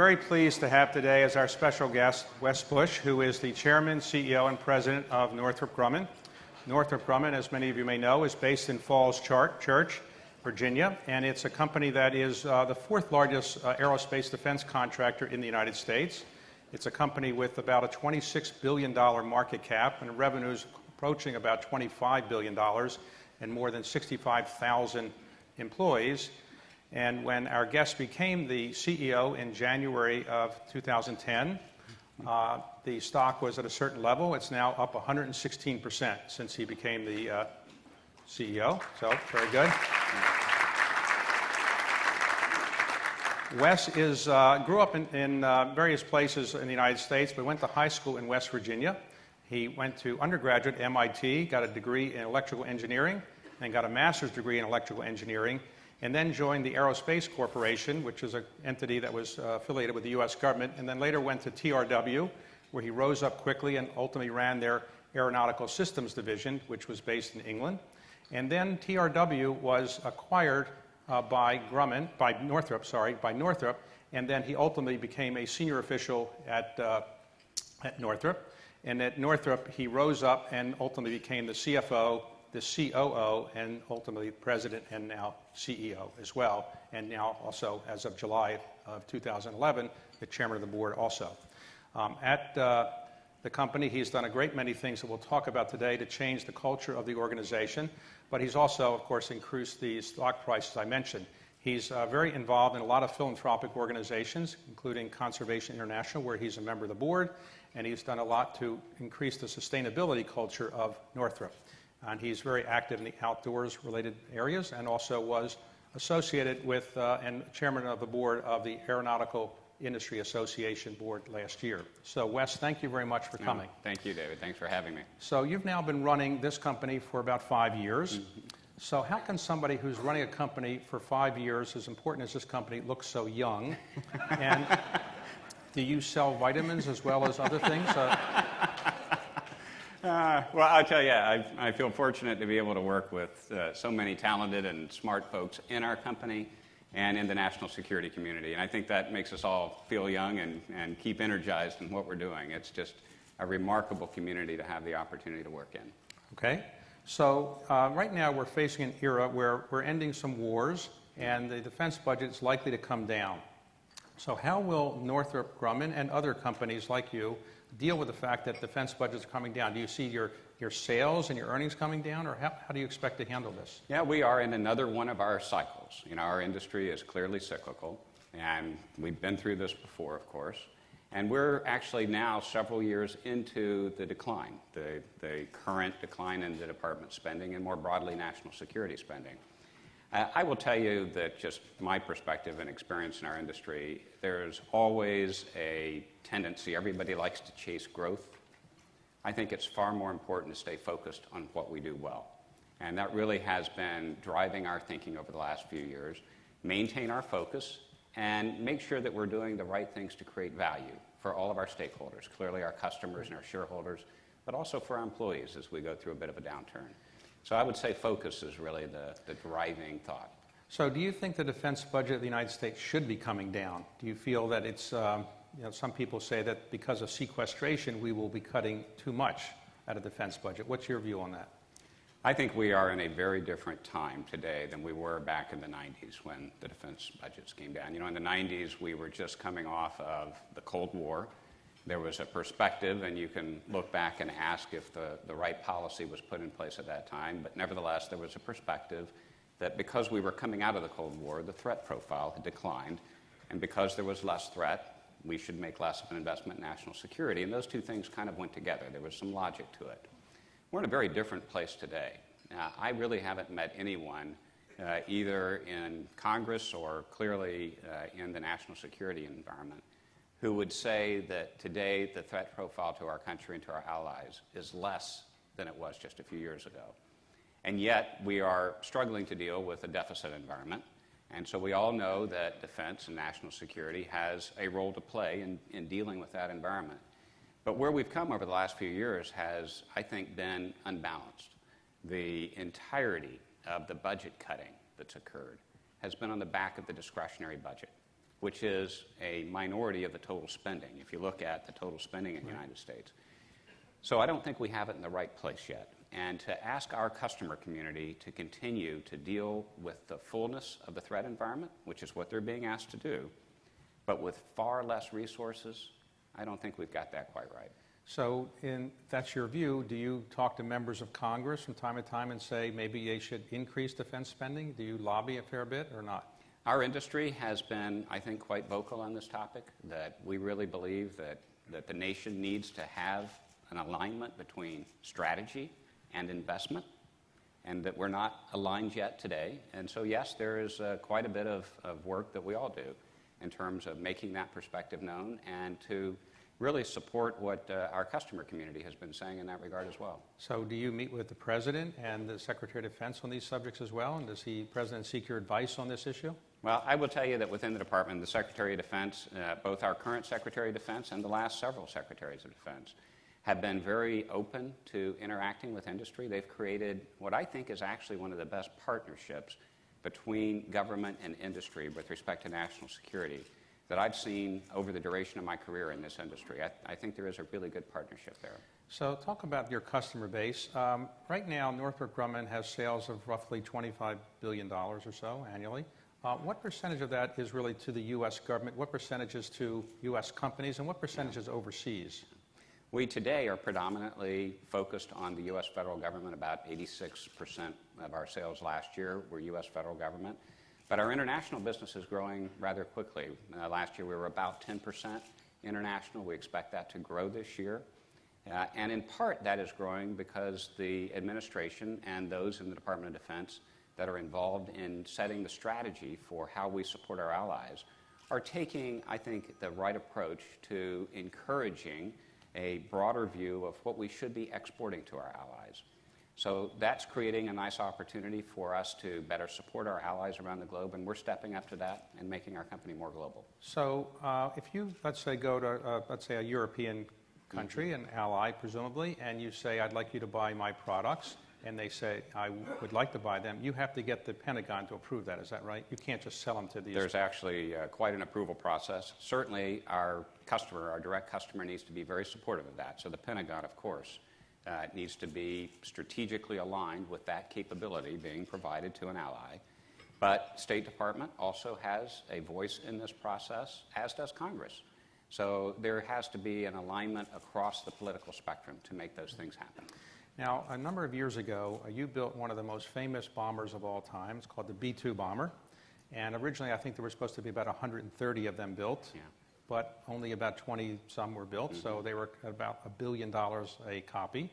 very pleased to have today as our special guest Wes Bush, who is the Chairman, CEO, and President of Northrop Grumman. Northrop Grumman, as many of you may know, is based in Falls Church, Virginia, and it's a company that is the fourth largest aerospace defense contractor in the United States. It's a company with about a $26 billion market cap and revenues approaching about $25 billion and more than 65,000 employees. And when our guest became the CEO in January of 2010, the stock was at a certain level. It's now up 116% since he became the CEO. So, very good. Wes grew up in various places in the United States, but went to high school in West Virginia. He went to undergraduate at MIT, got a degree in electrical engineering, and got a master's degree in electrical engineering, and then joined the Aerospace Corporation, which is an entity that was affiliated with the U.S. government, and then later went to TRW, where he rose up quickly and ultimately ran their Aeronautical Systems Division, which was based in England. And then TRW was acquired by Northrop, and then he ultimately became a senior official at Northrop. And at Northrop, he rose up and ultimately became the CFO, the COO, and ultimately president and now CEO as well, and now also, as of July of 2011, the chairman of the board also. At the company, he's done a great many things that we'll talk about today to change the culture of the organization, but he's also, of course, increased the stock price, as I mentioned. He's very involved in a lot of philanthropic organizations, including Conservation International, where he's a member of the board, and he's done a lot to increase the sustainability culture of Northrop. And he's very active in the outdoors-related areas and also was associated with and chairman of the board of the Aeronautical Industry Association board last year. So, Wes, thank you very much for coming. Thank you, David. Thanks for having me. So you've now been running this company for about 5 years. Mm-hmm. So how can somebody who's running a company for 5 years, as important as this company, look so young? And do you sell vitamins as well as other things? Well, I'll tell you, I feel fortunate to be able to work with so many talented and smart folks in our company and in the national security community. And I think that makes us all feel young and keep energized in what we're doing. It's just a remarkable community to have the opportunity to work in. Okay. So right now we're facing an era where we're ending some wars and the defense budget is likely to come down. So how will Northrop Grumman and other companies like you deal with the fact that defense budgets are coming down? Do you see your sales and your earnings coming down, or how do you expect to handle this? Yeah, we are in another one of our cycles. You know, our industry is clearly cyclical, and we've been through this before, of course. And we're actually now several years into the decline, the current decline in the department spending and more broadly national security spending. I will tell you that just my perspective and experience in our industry, there's always a tendency, everybody likes to chase growth. I think it's far more important to stay focused on what we do well. And that really has been driving our thinking over the last few years. Maintain our focus and make sure that we're doing the right things to create value for all of our stakeholders, clearly our customers and our shareholders, but also for our employees as we go through a bit of a downturn. So I would say focus is really the driving thought. So do you think the defense budget of the United States should be coming down? Do you feel that it's, some people say that because of sequestration, we will be cutting too much out of the defense budget. What's your view on that? I think we are in a very different time today than we were back in the 90s when the defense budgets came down. You know, in the 90s, we were just coming off of the Cold War. There was a perspective, and you can look back and ask if the right policy was put in place at that time, but nevertheless, there was a perspective that because we were coming out of the Cold War, the threat profile had declined, and because there was less threat, we should make less of an investment in national security, and those two things kind of went together. There was some logic to it. We're in a very different place today. I really haven't met anyone, either in Congress or clearly in the national security environment, who would say that today the threat profile to our country and to our allies is less than it was just a few years ago. And yet we are struggling to deal with a deficit environment. And so we all know that defense and national security has a role to play in dealing with that environment. But where we've come over the last few years has, I think, been unbalanced. The entirety of the budget cutting that's occurred has been on the back of the discretionary budget. which is a minority of the total spending, if you look at the total spending in the United States. So I don't think we have it in the right place yet. And to ask our customer community to continue to deal with the fullness of the threat environment, which is what they're being asked to do, but with far less resources, I don't think we've got that quite right. So that's your view. Do you talk to members of Congress from time to time and say maybe they should increase defense spending? Do you lobby a fair bit or not? Our industry has been, I think, quite vocal on this topic, that we really believe that the nation needs to have an alignment between strategy and investment, and that we're not aligned yet today. And so, yes, there is quite a bit of work that we all do in terms of making that perspective known and to really support what our customer community has been saying in that regard as well. So do you meet with the President and the Secretary of Defense on these subjects as well? And does the President seek your advice on this issue? Well, I will tell you that within the Department, the Secretary of Defense, both our current Secretary of Defense and the last several Secretaries of Defense, have been very open to interacting with industry. They've created what I think is actually one of the best partnerships between government and industry with respect to national security that I've seen over the duration of my career in this industry. I think there is a really good partnership there. So talk about your customer base. Right now, Northrop Grumman has sales of roughly $25 billion or so annually. What percentage of that is really to the U.S. government? What percentage is to U.S. companies? And what percentage is overseas? We today are predominantly focused on the U.S. federal government. About 86% of our sales last year were U.S. federal government. But our international business is growing rather quickly. Last year we were about 10% international. We expect that to grow this year. And in part that is growing because the administration and those in the Department of Defense that are involved in setting the strategy for how we support our allies are taking, I think, the right approach to encouraging a broader view of what we should be exporting to our allies. So that's creating a nice opportunity for us to better support our allies around the globe, and we're stepping up to that and making our company more global. So if you, let's say, go to, let's say, a European country, an ally presumably, and you say, I'd like you to buy my products, and they say, I would like to buy them, you have to get the Pentagon to approve that. Is that right? You can't just sell them to these. There's actually quite an approval process. Certainly our customer, our direct customer, needs to be very supportive of that. So the Pentagon, of course, needs to be strategically aligned with that capability being provided to an ally. But State Department also has a voice in this process, as does Congress. So there has to be an alignment across the political spectrum to make those things happen. Now, a number of years ago, you built one of the most famous bombers of all time. It's called the B-2 bomber. And originally, I think there were supposed to be about 130 of them built. Yeah. But only about 20-some were built, so they were about $1 billion a copy.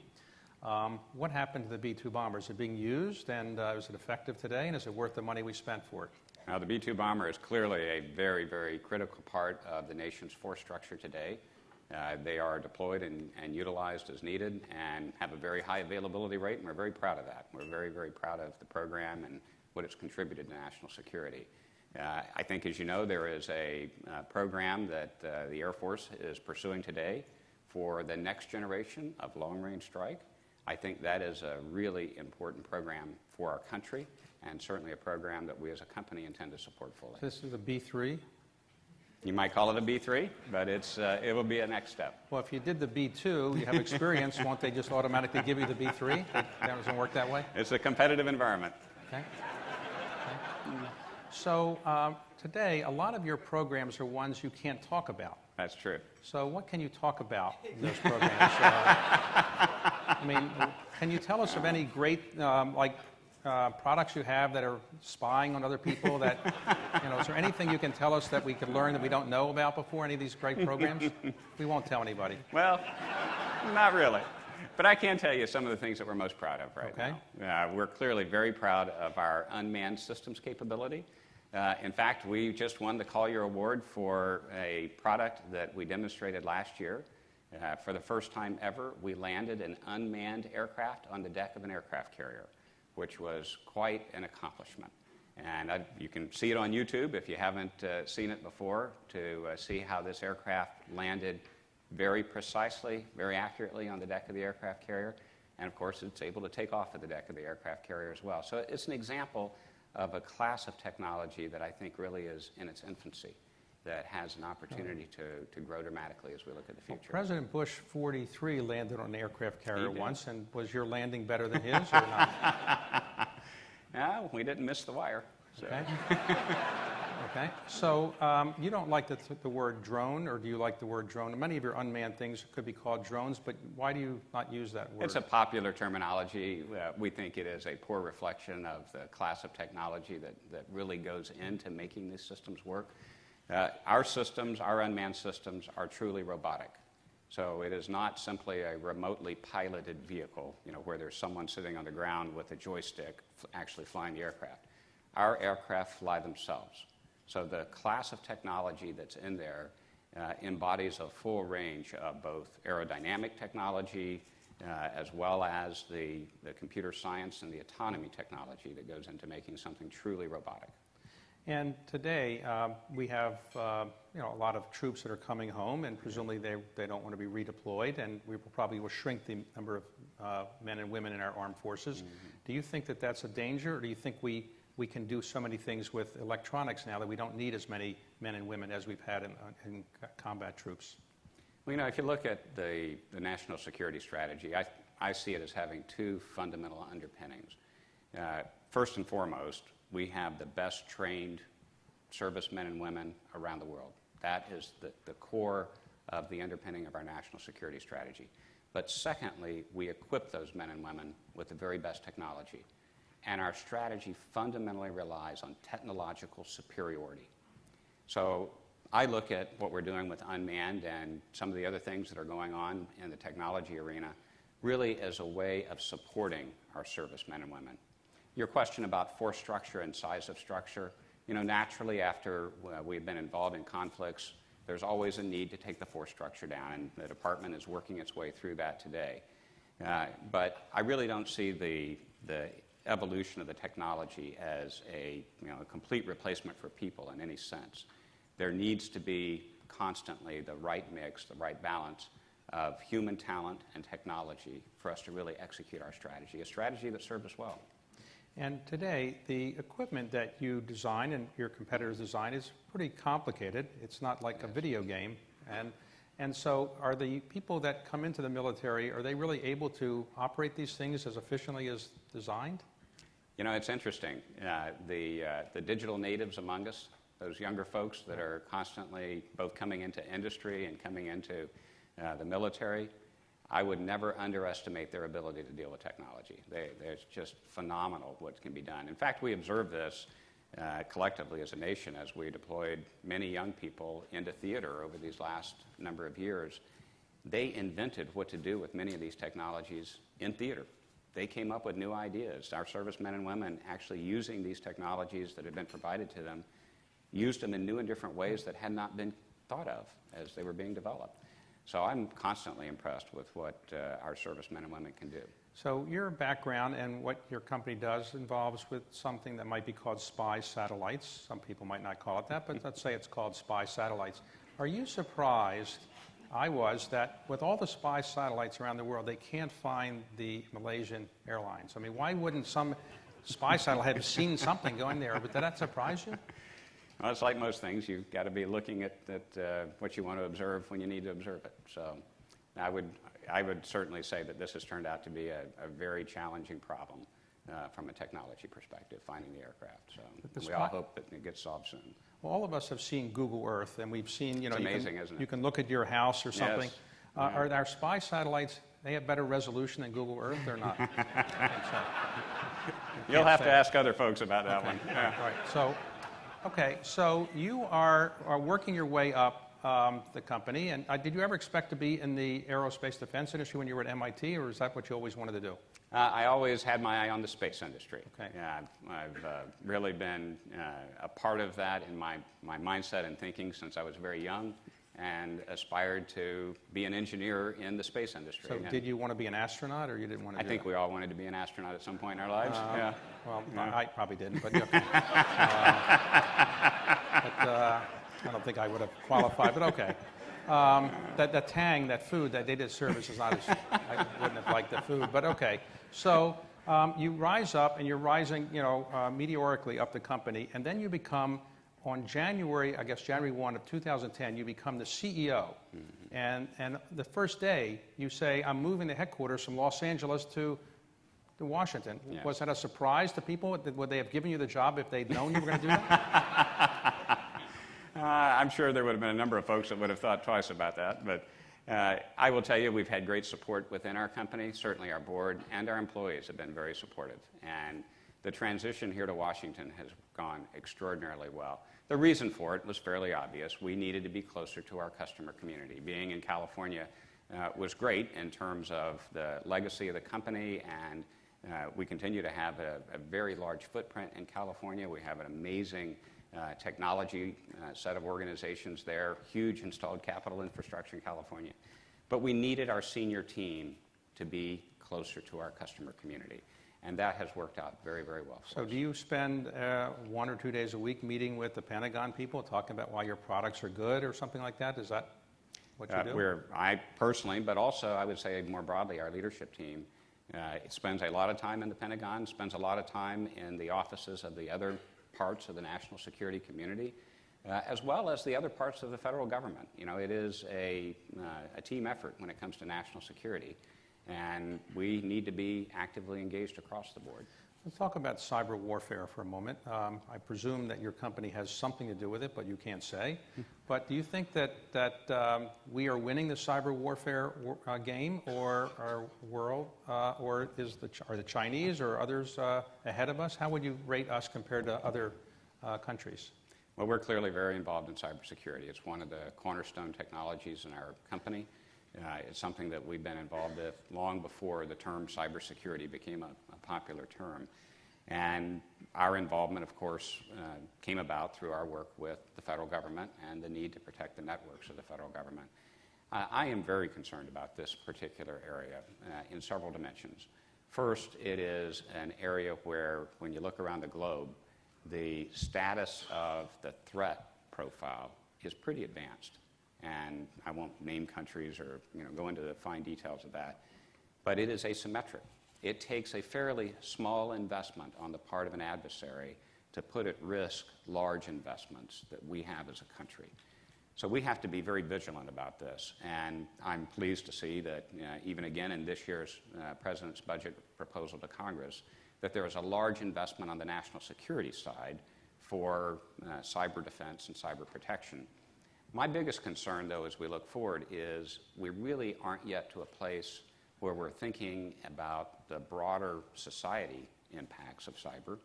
What happened to the B-2 bomber? Is it being used, and is it effective today, and is it worth the money we spent for it? Now, the B-2 bomber is clearly a very, very critical part of the nation's force structure today. They are deployed and utilized as needed and have a very high availability rate, and we're very proud of that. We're very, very proud of the program and what it's contributed to national security. I think, as you know, there is a program that the Air Force is pursuing today for the next generation of long-range strike. I think that is a really important program for our country and certainly a program that we as a company intend to support fully. This is a B-3? You might call it a B-3, but it will be a next step. Well, if you did the B-2, you have experience, won't they just automatically give you the B-3? That doesn't work that way? It's a competitive environment. Okay. So today, a lot of your programs are ones you can't talk about. That's true. So what can you talk about in those programs? I mean, can you tell us of any great, products you have that are spying on other people that, is there anything you can tell us that we can learn that we don't know about before, any of these great programs? We won't tell anybody. Well, not really. But I can tell you some of the things that we're most proud of right now. We're clearly very proud of our unmanned systems capability. In fact, we just won the Collier Award for a product that we demonstrated last year. For the first time ever, we landed an unmanned aircraft on the deck of an aircraft carrier, which was quite an accomplishment. And you can see it on YouTube if you haven't seen it before to see how this aircraft landed very precisely, very accurately on the deck of the aircraft carrier. And of course, it's able to take off at the deck of the aircraft carrier as well. So it's an example of a class of technology that I think really is in its infancy, that has an opportunity to grow dramatically as we look at the future. President Bush 43 landed on an aircraft carrier He did. once, and was your landing better than his or not? No, we didn't miss the wire. So. Okay. Okay. So you don't like the word drone, or do you like the word drone? Many of your unmanned things could be called drones, but why do you not use that word? It's a popular terminology. We think it is a poor reflection of the class of technology that really goes into making these systems work. Our systems, our unmanned systems, are truly robotic. So it is not simply a remotely piloted vehicle, where there's someone sitting on the ground with a joystick actually flying the aircraft. Our aircraft fly themselves. So the class of technology that's in there embodies a full range of both aerodynamic technology as well as the computer science and the autonomy technology that goes into making something truly robotic. And today we have a lot of troops that are coming home, and presumably they don't want to be redeployed, and we probably will shrink the number of men and women in our armed forces. Mm-hmm. Do you think that that's a danger, or do you think we can do so many things with electronics now that we don't need as many men and women as we've had in combat troops? Well, if you look at the national security strategy, I see it as having two fundamental underpinnings. First and foremost, we have the best trained servicemen and women around the world. That is the core of the underpinning of our national security strategy. But secondly, we equip those men and women with the very best technology. And our strategy fundamentally relies on technological superiority. So I look at what we're doing with Unmanned and some of the other things that are going on in the technology arena really as a way of supporting our servicemen and women. Your question about force structure and size of structure, naturally after we've been involved in conflicts, there's always a need to take the force structure down, and the department is working its way through that today. But I really don't see the evolution of the technology as a complete replacement for people in any sense. There needs to be constantly the right mix, the right balance of human talent and technology for us to really execute our strategy, a strategy that serves us well. And today, the equipment that you design and your competitors design is pretty complicated. It's not like a video game. And so are the people that come into the military, are they really able to operate these things as efficiently as designed? It's interesting. The digital natives among us, those younger folks that are constantly both coming into industry and coming into the military, I would never underestimate their ability to deal with technology. It's just phenomenal what can be done. In fact, we observed this collectively as a nation as we deployed many young people into theater over these last number of years. They invented what to do with many of these technologies in theater. They came up with new ideas. Our servicemen and women actually using these technologies that had been provided to them, used them in new and different ways that had not been thought of as they were being developed. So I'm constantly impressed with what our servicemen and women can do. So your background and what your company does involves with something that might be called spy satellites. Some people might not call it that, but let's say it's called spy satellites. Are you surprised, I was, that with all the spy satellites around the world, they can't find the Malaysian Airlines? I mean, why wouldn't some spy satellite have seen something going there? But did that surprise you? Well, it's like most things. You've got to be looking at what you want to observe when you need to observe it. So I would certainly say that this has turned out to be a very challenging problem from a technology perspective, finding the aircraft. So we all hope that it gets solved soon. Well, all of us have seen Google Earth, and we've seen, it's amazing, isn't it? You can look at your house or something. Yes. Are our spy satellites, they have better resolution than Google Earth or not? You'll have to ask other folks about that one. Yeah. All right. So you are working your way up the company, and did you ever expect to be in the aerospace defense industry when you were at MIT, or is that what you always wanted to do? I always had my eye on the space industry. Okay. Yeah, I've really been a part of that in my mindset and thinking since I was very young, and aspired to be an engineer in the space industry. So did you want to be an astronaut, or you didn't want to I think we all wanted to be an astronaut at some point in our lives. Yeah. Well, yeah. I probably didn't, but, I don't think I would have qualified, but okay. That Tang, that food, that they did service is not as, I wouldn't have liked the food, but okay. So you rise up, and you're rising, meteorically up the company, and then you become on January 1 of 2010, you become the CEO. And the first day, you say, I'm moving the headquarters from Los Angeles to Washington. Yes. Was that a surprise to people? Would they have given you the job if they'd known you were going to do that? I'm sure there would have been a number of folks that would have thought twice about that. But I will tell you, we've had great support within our company. Certainly our board and our employees have been very supportive. And the transition here to Washington has gone extraordinarily well. The reason for it was fairly obvious. We needed to be closer to our customer community. Being in California was great in terms of the legacy of the company, and we continue to have a very large footprint in California. We have an amazing technology set of organizations there, huge installed capital infrastructure in California. But we needed our senior team to be closer to our customer community. And that has worked out very, very well for us. So do you spend 1 or 2 days a week meeting with the Pentagon people, talking about why your products are good or something like that? Is that what you do? I personally, but also I would say more broadly, our leadership team spends a lot of time in the Pentagon, spends a lot of time in the offices of the other parts of the national security community, as well as the other parts of the federal government. You know, it is a team effort when it comes to national security. And we need to be actively engaged across the board. Let's talk about cyber warfare for a moment. I presume that your company has something to do with it, but you can't say. But do you think that we are winning the cyber warfare game or world, or are the Chinese or others ahead of us? How would you rate us compared to other countries? Well, we're clearly very involved in cybersecurity. It's one of the cornerstone technologies in our company. It's something that we've been involved with long before the term cybersecurity became a popular term. And our involvement, of course, came about through our work with the federal government and the need to protect the networks of the federal government. I am very concerned about this particular area in several dimensions. First, it is an area where, when you look around the globe, the status of the threat profile is pretty advanced. And I won't name countries or go into the fine details of that, but it is asymmetric. It takes a fairly small investment on the part of an adversary to put at risk large investments that we have as a country. So we have to be very vigilant about this, and I'm pleased to see that even again in this year's President's budget proposal to Congress, that there is a large investment on the national security side for cyber defense and cyber protection. My biggest concern, though, as we look forward, is we really aren't yet to a place where we're thinking about the broader society impacts of cyber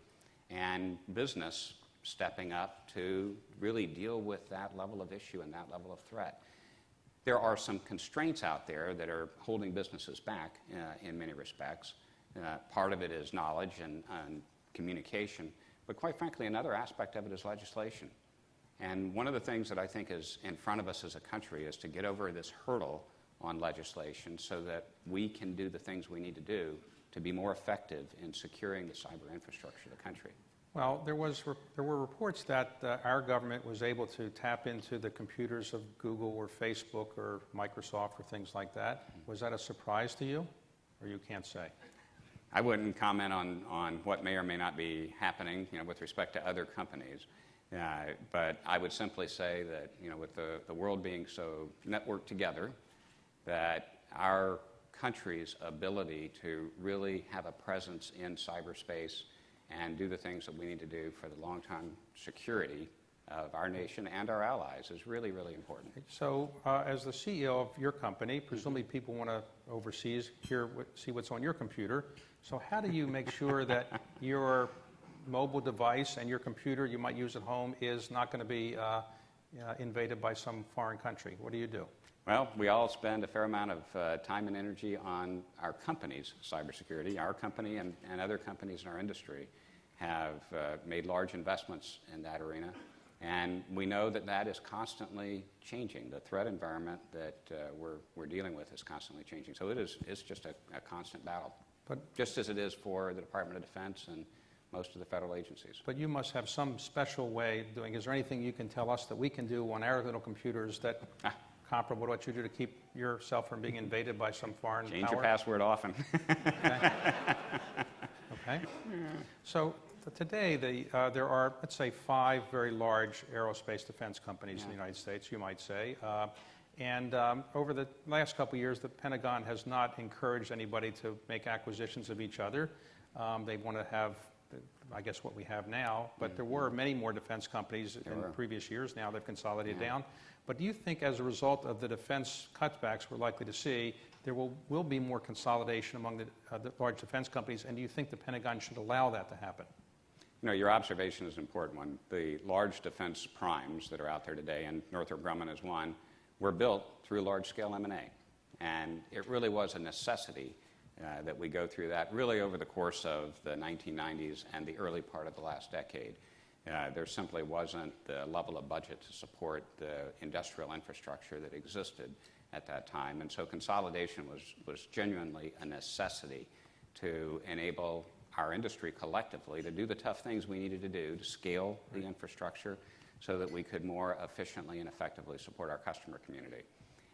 and business stepping up to really deal with that level of issue and that level of threat. There are some constraints out there that are holding businesses back in many respects. Part of it is knowledge and communication, but quite frankly, another aspect of it is legislation. And one of the things that I think is in front of us as a country is to get over this hurdle on legislation so that we can do the things we need to do to be more effective in securing the cyber infrastructure of the country. Well, there were reports that our government was able to tap into the computers of Google or Facebook or Microsoft or things like that. Was that a surprise to you, or you can't say? I wouldn't comment on what may or may not be happening, with respect to other companies. But I would simply say that, with the world being so networked together, that our country's ability to really have a presence in cyberspace and do the things that we need to do for the long-term security of our nation and our allies is really, really important. So, as the CEO of your company, presumably people want to overseas see what's on your computer. So how do you make sure that your mobile device and your computer you might use at home is not going to be invaded by some foreign country? What do you do? Well, we all spend a fair amount of time and energy on our company's cybersecurity. Our company and other companies in our industry have made large investments in that arena. And we know that that is constantly changing. The threat environment that we're dealing with is constantly changing. So it's just a constant battle, but just as it is for the Department of Defense and most of the federal agencies. But you must have some special way of doing. Is there anything you can tell us that we can do on our little computers that comparable to what you do to keep yourself from being invaded by some foreign power? Change your password often. Okay. So today, there are, let's say, 5 very large aerospace defense companies in the United States, you might say. And over the last couple of years, the Pentagon has not encouraged anybody to make acquisitions of each other. They want to have, I guess, what we have now. But there were many more defense companies in previous years. Now they've consolidated down. But do you think as a result of the defense cutbacks we're likely to see, there will be more consolidation among the large defense companies? And do you think the Pentagon should allow that to happen? You know, your observation is an important one. The large defense primes that are out there today, and Northrop Grumman is one, were built through large-scale M&A. And it really was a necessity that we go through that really over the course of the 1990s and the early part of the last decade. There simply wasn't the level of budget to support the industrial infrastructure that existed at that time. And so consolidation was genuinely a necessity to enable our industry collectively to do the tough things we needed to do to scale the infrastructure so that we could more efficiently and effectively support our customer community.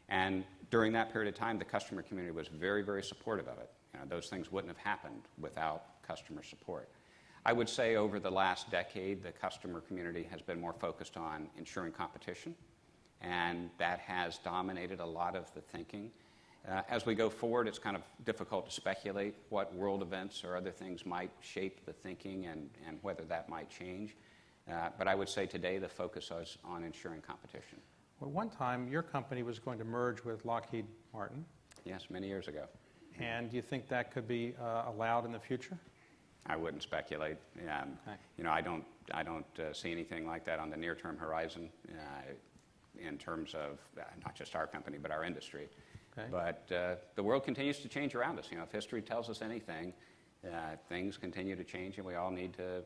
And during that period of time, the customer community was very, very supportive of it. You know, those things wouldn't have happened without customer support. I would say over the last decade, the customer community has been more focused on ensuring competition, and that has dominated a lot of the thinking. As we go forward, it's kind of difficult to speculate what world events or other things might shape the thinking and whether that might change. But I would say today the focus is on ensuring competition. Well, one time your company was going to merge with Lockheed Martin. Yes, many years ago. And do you think that could be allowed in the future? I wouldn't speculate. Okay. You know, I don't see anything like that on the near-term horizon in terms of not just our company but our industry. Okay. But the world continues to change around us. You know, if history tells us anything, things continue to change, and we all need to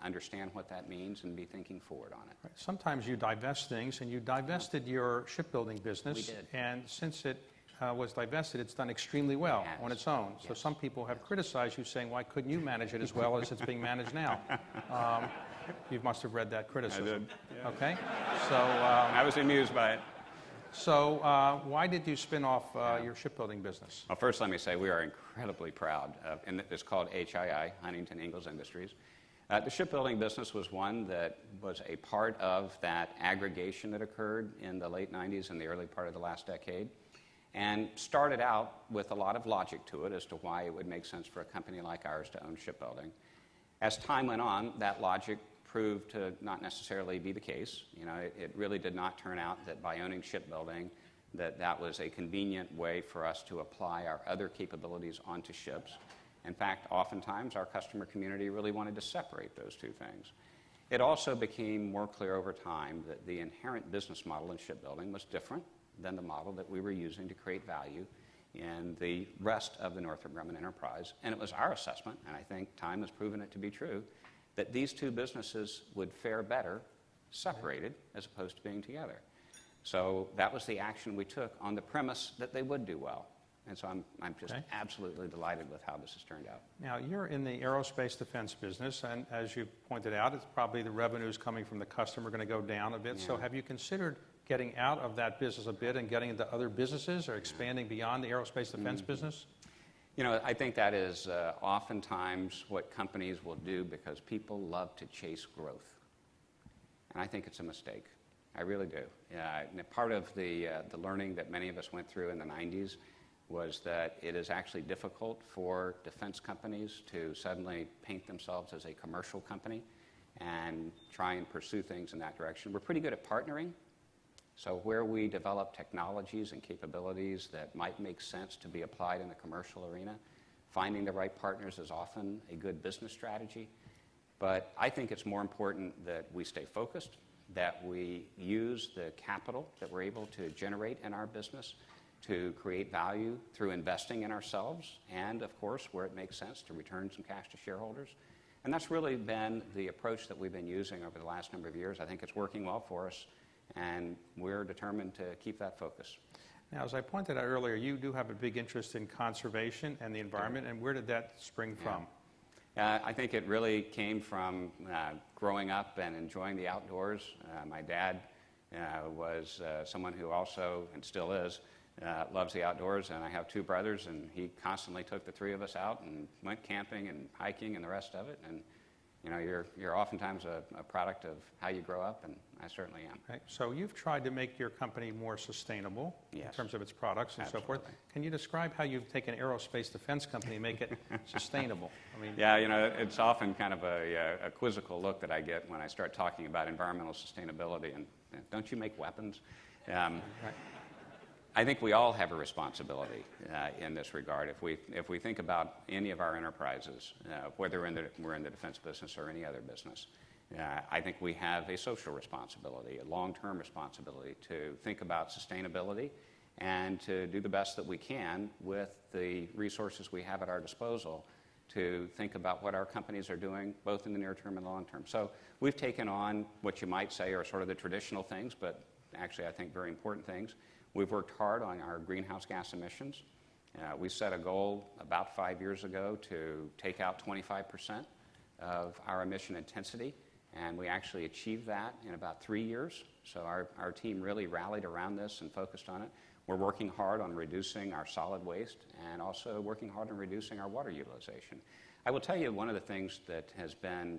understand what that means and be thinking forward on it. Right. Sometimes you divest things, and you divested your shipbuilding business. We did. And since it was divested, it's done extremely well on its own. So some people have criticized you, saying, why couldn't you manage it as well as it's being managed now? You must have read that criticism. I did. Yeah. Okay. So I was amused by it. So why did you spin off your shipbuilding business? Well, first let me say we are incredibly proud of, and it's called HII, Huntington Ingalls Industries. The shipbuilding business was one that was a part of that aggregation that occurred in the late 90s and the early part of the last decade, and started out with a lot of logic to it as to why it would make sense for a company like ours to own shipbuilding. As time went on, that logic proved to not necessarily be the case. You know, it really did not turn out that by owning shipbuilding that was a convenient way for us to apply our other capabilities onto ships. In fact, oftentimes our customer community really wanted to separate those two things. It also became more clear over time that the inherent business model in shipbuilding was different than the model that we were using to create value in the rest of the Northrop Grumman enterprise. And it was our assessment, and I think time has proven it to be true, that these two businesses would fare better separated as opposed to being together. So that was the action we took on the premise that they would do well. And so I'm just absolutely delighted with how this has turned out. Now, you're in the aerospace defense business, and as you pointed out, it's probably the revenues coming from the customer going to go down a bit. Yeah. So have you considered getting out of that business a bit and getting into other businesses or expanding beyond the aerospace defense business? You know, I think that is oftentimes what companies will do because people love to chase growth. And I think it's a mistake. I really do. Part of the learning that many of us went through in the 90s was that it is actually difficult for defense companies to suddenly paint themselves as a commercial company and try and pursue things in that direction. We're pretty good at partnering. So where we develop technologies and capabilities that might make sense to be applied in the commercial arena, finding the right partners is often a good business strategy. But I think it's more important that we stay focused, that we use the capital that we're able to generate in our business to create value through investing in ourselves and, of course, where it makes sense, to return some cash to shareholders. And that's really been the approach that we've been using over the last number of years. I think it's working well for us, and we're determined to keep that focus. Now, as I pointed out earlier, you do have a big interest in conservation and the environment, and where did that spring from? I think it really came from growing up and enjoying the outdoors. My dad was someone who also, and still is, loves the outdoors, and I have two brothers, and he constantly took the three of us out and went camping and hiking and the rest of it. And you're oftentimes a product of how you grow up, and I certainly am. Okay. So you've tried to make your company more sustainable in Yes. terms of its products and so forth. Absolutely. Can you describe how you've taken an aerospace defense company and make it sustainable? I mean, Yeah, it's often kind of a quizzical look that I get when I start talking about environmental sustainability, and don't you make weapons? right. I think we all have a responsibility in this regard. If we think about any of our enterprises, whether we're in the defense business or any other business, I think we have a social responsibility, a long-term responsibility to think about sustainability and to do the best that we can with the resources we have at our disposal to think about what our companies are doing, both in the near term and the long term. So we've taken on what you might say are sort of the traditional things, but actually I think very important things. We've worked hard on our greenhouse gas emissions. We set a goal about 5 years ago to take out 25% of our emission intensity, and we actually achieved that in about 3 years. So our team really rallied around this and focused on it. We're working hard on reducing our solid waste and also working hard on reducing our water utilization. I will tell you one of the things that has been,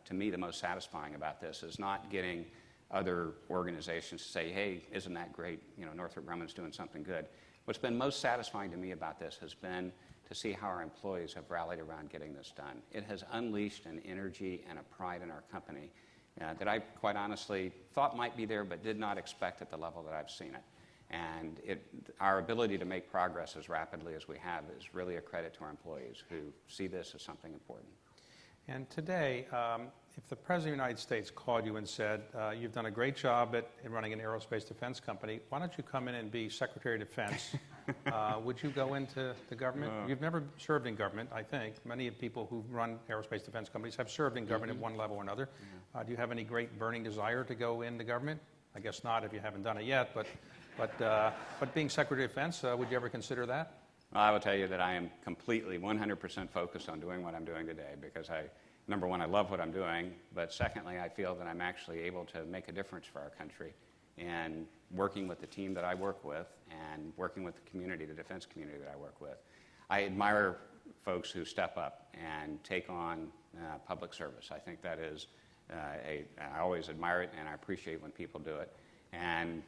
to me, the most satisfying about this is not getting other organizations to say, hey, isn't that great? Northrop Grumman's doing something good. What's been most satisfying to me about this has been to see how our employees have rallied around getting this done. It has unleashed an energy and a pride in our company that I quite honestly thought might be there but did not expect at the level that I've seen it. And our ability to make progress as rapidly as we have is really a credit to our employees who see this as something important. And today, if the President of the United States called you and said, you've done a great job in running an aerospace defense company, why don't you come in and be Secretary of Defense? Would you go into the government? You've never served in government, I think. Many of the people who run aerospace defense companies have served in government at one level or another. Do you have any great burning desire to go into government? I guess not if you haven't done it yet, but being Secretary of Defense, would you ever consider that? Well, I will tell you that I am completely 100% focused on doing what I'm doing today because number one, I love what I'm doing, but secondly, I feel that I'm actually able to make a difference for our country and working with the team that I work with and working with the community, the defense community that I work with. I admire folks who step up and take on public service. I think that is, I always admire it and I appreciate when people do it. And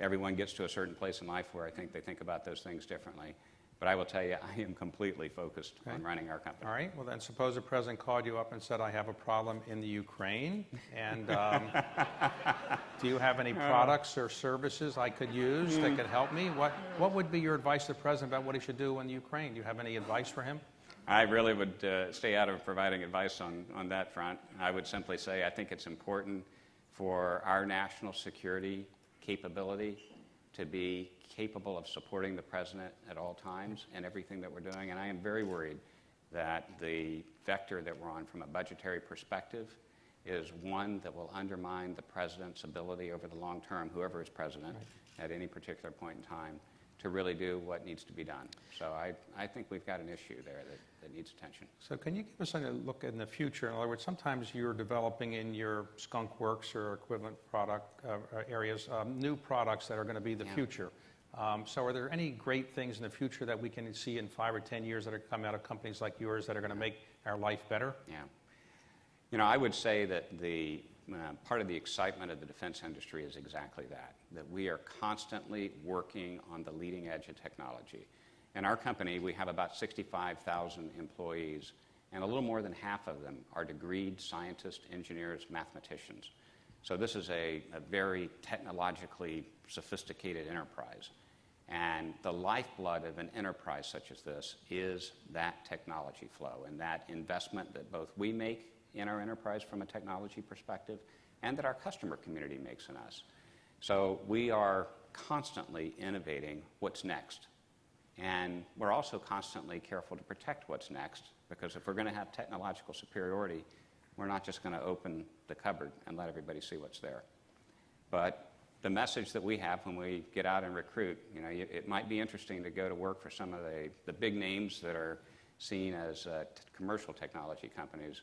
everyone gets to a certain place in life where I think they think about those things differently. But I will tell you, I am completely focused on running our company. All right. Well, then suppose the President called you up and said, I have a problem in the Ukraine, and do you have any products or services I could use that could help me? What would be your advice to the President about what he should do in the Ukraine? Do you have any advice for him? I really would stay out of providing advice on that front. I would simply say I think it's important for our national security capability to be capable of supporting the President at all times and everything that we're doing. And I am very worried that the vector that we're on from a budgetary perspective is one that will undermine the President's ability over the long term, whoever is President at any particular point in time, to really do what needs to be done. So I think we've got an issue there that needs attention. So can you give us a look in the future? In other words, sometimes you're developing in your Skunk Works or equivalent product areas new products that are going to be the future. So are there any great things in the future that we can see in 5 or 10 years that are coming out of companies like yours that are going to make our life better? Yeah. I would say that the part of the excitement of the defense industry is exactly that we are constantly working on the leading edge of technology. In our company, we have about 65,000 employees, and a little more than half of them are degreed scientists, engineers, mathematicians. So this is a very technologically sophisticated enterprise. And the lifeblood of an enterprise such as this is that technology flow and that investment that both we make in our enterprise from a technology perspective and that our customer community makes in us. So we are constantly innovating what's next. And we're also constantly careful to protect what's next, because if we're going to have technological superiority, we're not just going to open the cupboard and let everybody see what's there. But the message that we have when we get out and recruit, it might be interesting to go to work for some of the big names that are seen as commercial technology companies.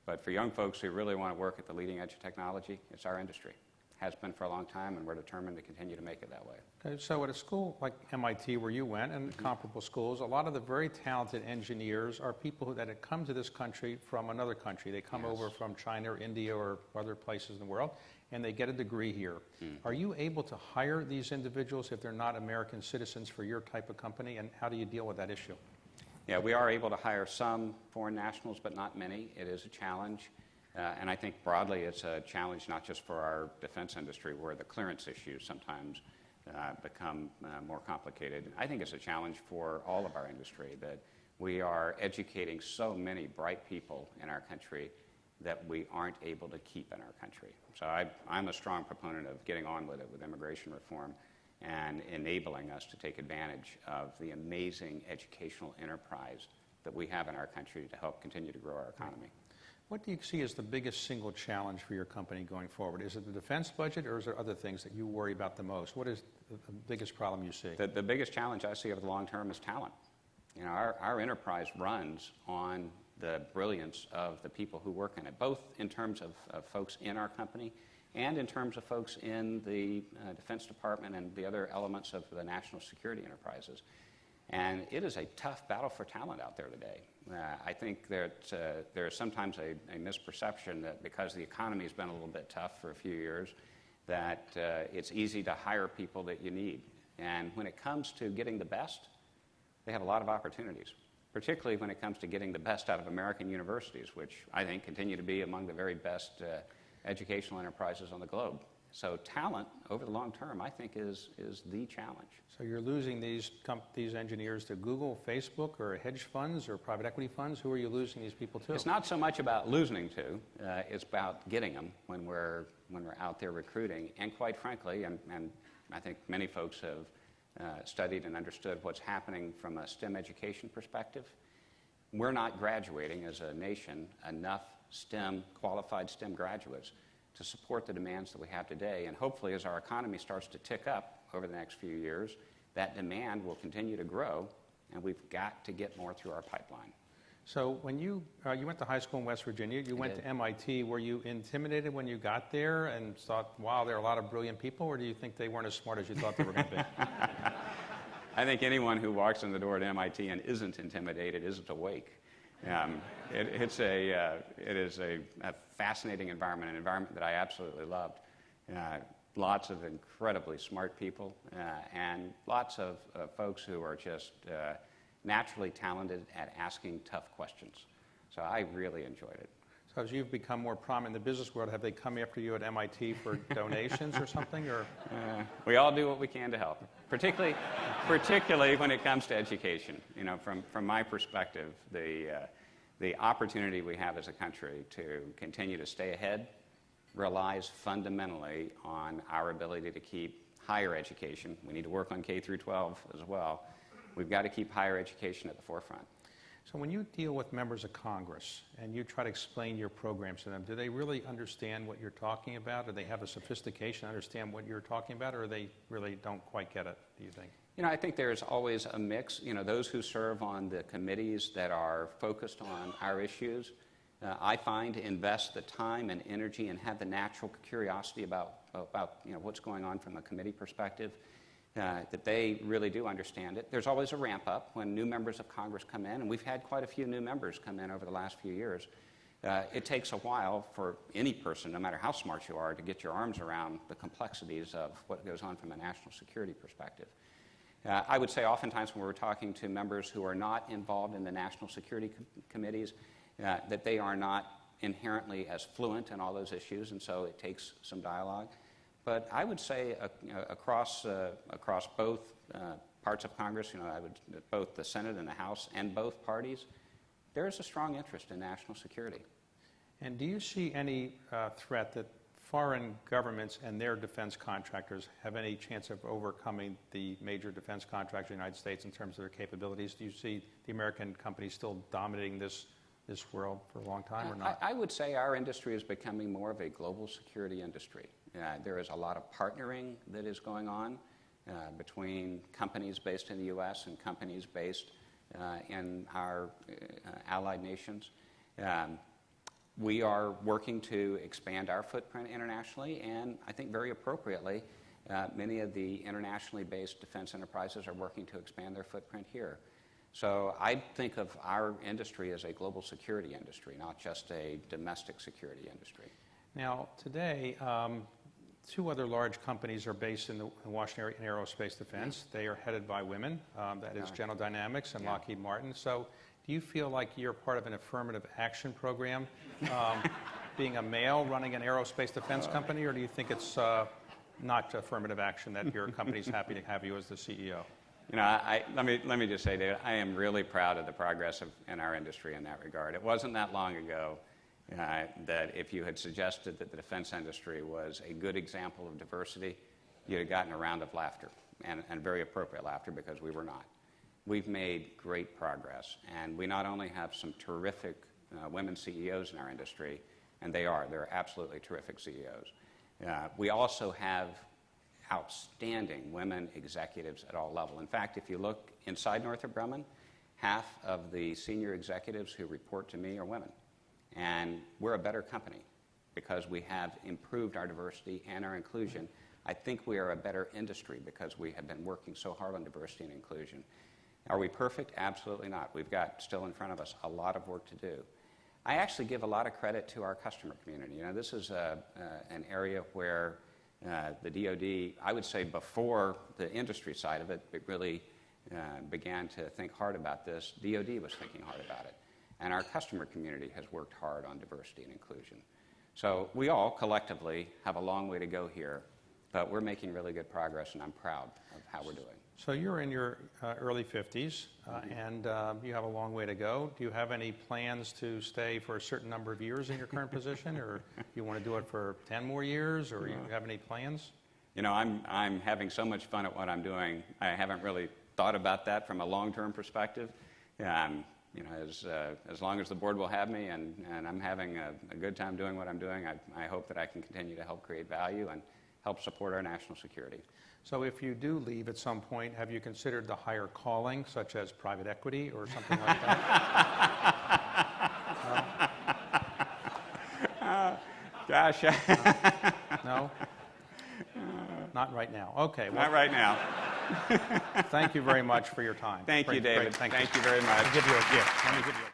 But for young folks who really want to work at the leading edge of technology, it's our industry. has been for a long time, and we're determined to continue to make it that way. Okay, so at a school like MIT where you went and comparable schools, a lot of the very talented engineers are people that had come to this country from another country. They come over from China or India or other places in the world, and they get a degree here. Are you able to hire these individuals if they're not American citizens for your type of company, and how do you deal with that issue? Yeah, we are able to hire some foreign nationals, but not many. It is a challenge. And I think broadly it's a challenge not just for our defense industry, where the clearance issues sometimes become more complicated. I think it's a challenge for all of our industry, that we are educating so many bright people in our country that we aren't able to keep in our country. So I'm a strong proponent of getting on with it with immigration reform and enabling us to take advantage of the amazing educational enterprise that we have in our country to help continue to grow our economy. What do you see as the biggest single challenge for your company going forward? Is it the defense budget, or is there other things that you worry about the most? What is the biggest problem you see? The biggest challenge I see over the long term is talent. You know, our enterprise runs on the brilliance of the people who work in it, both in terms of folks in our company and in terms of folks in the Defense Department and the other elements of the national security enterprises. And it is a tough battle for talent out there today. I think that there is sometimes a misperception that because the economy has been a little bit tough for a few years, that it's easy to hire people that you need. And when it comes to getting the best, they have a lot of opportunities, particularly when it comes to getting the best out of American universities, which I think continue to be among the very best educational enterprises on the globe. So talent, over the long term, I think is the challenge. So you're losing these engineers to Google, Facebook, or hedge funds or private equity funds? Who are you losing these people to? It's not so much about losing to. It's about getting them when we're out there recruiting. And quite frankly, and I think many folks have studied and understood what's happening from a STEM education perspective, we're not graduating as a nation enough qualified STEM graduates to support the demands that we have today. And hopefully, as our economy starts to tick up over the next few years, that demand will continue to grow, and we've got to get more through our pipeline. So when you went to high school in West Virginia, you went to MIT, were you intimidated when you got there and thought, wow, there are a lot of brilliant people, or do you think they weren't as smart as you thought they were going to be? I think anyone who walks in the door at MIT and isn't intimidated isn't awake. It is a fascinating environment, an environment that I absolutely loved. Lots of incredibly smart people and lots of folks who are just naturally talented at asking tough questions. So I really enjoyed it. So as you've become more prominent in the business world, have they come after you at MIT for donations or something? Or we all do what we can to help, particularly when it comes to education. You know, from my perspective, the opportunity we have as a country to continue to stay ahead relies fundamentally on our ability to keep higher education. We need to work on K through 12 as well. We've got to keep higher education at the forefront. So when you deal with members of Congress and you try to explain your programs to them, do they really understand what you're talking about? Do they have a sophistication to understand what you're talking about, or they really don't quite get it, do you think? You know, I think there's always a mix. You know, those who serve on the committees that are focused on our issues, I find invest the time and energy and have the natural curiosity about what's going on from a committee perspective, that they really do understand it. There's always a ramp up when new members of Congress come in, and we've had quite a few new members come in over the last few years. It takes a while for any person, no matter how smart you are, to get your arms around the complexities of what goes on from a national security perspective. I would say oftentimes when we're talking to members who are not involved in the national security committees, that they are not inherently as fluent in all those issues, and so it takes some dialogue. But I would say across both parts of Congress, both the Senate and the House and both parties, there is a strong interest in national security. And do you see any threat that foreign governments and their defense contractors have any chance of overcoming the major defense contractors in the United States in terms of their capabilities? Do you see the American companies still dominating this world for a long time or not? I would say our industry is becoming more of a global security industry. There is a lot of partnering that is going on between companies based in the U.S. and companies based in our allied nations. We are working to expand our footprint internationally, and I think very appropriately, many of the internationally based defense enterprises are working to expand their footprint here. So I think of our industry as a global security industry, not just a domestic security industry. Now, today, two other large companies are based in the Washington area in aerospace defense. They are headed by women. That is General Dynamics and Lockheed Martin. So do you feel like you're part of an affirmative action program, being a male running an aerospace defense company, or do you think it's not affirmative action that your company's happy to have you as the CEO? You know, let me just say, David, I am really proud of the progress in our industry in that regard. It wasn't that long ago that if you had suggested that the defense industry was a good example of diversity, you'd have gotten a round of laughter, and very appropriate laughter, because we were not. We've made great progress, and we not only have some terrific women CEOs in our industry, and they're absolutely terrific CEOs. We also have outstanding women executives at all levels. In fact, if you look inside Northrop Grumman, half of the senior executives who report to me are women. And we're a better company because we have improved our diversity and our inclusion. I think we are a better industry because we have been working so hard on diversity and inclusion. Are we perfect? Absolutely not. We've got still in front of us a lot of work to do. I actually give a lot of credit to our customer community. You know, this is an area where the DoD, I would say before the industry side of it really began to think hard about this, DoD was thinking hard about it. And our customer community has worked hard on diversity and inclusion. So we all collectively have a long way to go here, but we're making really good progress, and I'm proud of how we're doing. So you're in your early 50s, and you have a long way to go. Do you have any plans to stay for a certain number of years in your current position, or you want to do it for 10 more years, or you have any plans? You know, I'm having so much fun at what I'm doing. I haven't really thought about that from a long-term perspective. You know, as long as the board will have me, and I'm having a good time doing what I'm doing, I hope that I can continue to help create value and help support our national security. So if you do leave at some point, have you considered the higher calling, such as private equity or something like that? Gosh. No? Not right now. Okay. Well, not right now. Thank you very much for your time. Thank you, David. Thank you very much. I'll give you a gift. Let me give you a